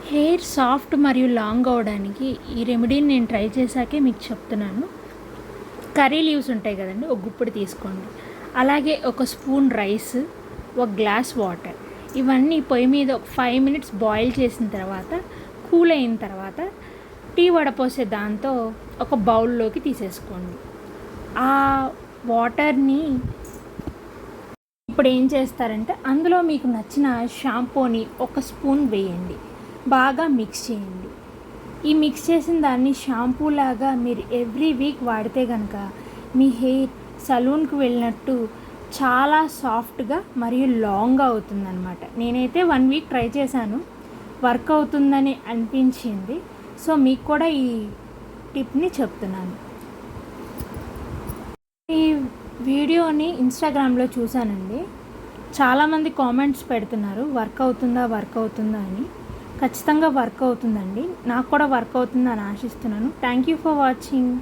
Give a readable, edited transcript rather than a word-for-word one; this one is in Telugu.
హెయిర్ సాఫ్ట్ మరియు లాంగ్ అవ్వడానికి ఈ రెమెడీని నేను ట్రై చేశాకే మీకు చెప్తున్నాను. కర్రీ లీవ్స్ ఉంటాయి కదండి, ఒక గుప్పుడు తీసుకోండి. అలాగే ఒక స్పూన్ రైస్, ఒక గ్లాస్ వాటర్, ఇవన్నీ పొయ్యి మీద ఒక 5 minutes బాయిల్ చేసిన తర్వాత కూల్ అయిన తర్వాత టీ వడపోసే దాంతో ఒక బౌల్లోకి తీసేసుకోండి. ఆ వాటర్ని ఇప్పుడు ఏం చేస్తారంటే అందులో మీకు నచ్చిన షాంపూని ఒక స్పూన్ వేయండి, బాగా మిక్స్ చేయండి. ఈ మిక్స్ చేసిన దాన్ని షాంపూ లాగా మీరు ఎవ్రీ వీక్ వాడితే కనుక మీ హెయిర్ సలూన్కి వెళ్ళినట్టు చాలా సాఫ్ట్గా మరియు లాంగ్గా అవుతుందన్నమాట. నేనైతే 1 week ట్రై చేశాను, వర్క్ అవుతుందని అనిపించింది. సో మీకు కూడా ఈ టిప్ని చెప్తున్నాను. ఈ వీడియోని ఇన్స్టాగ్రామ్లో చూశానండి, చాలామంది కామెంట్స్ పెడుతున్నారు వర్క్ అవుతుందా అని. ఖచ్చితంగా వర్క్ అవుతుందండి, నాకు కూడా వర్క్ అవుతుందని ఆశిస్తున్నాను. Thank you for watching.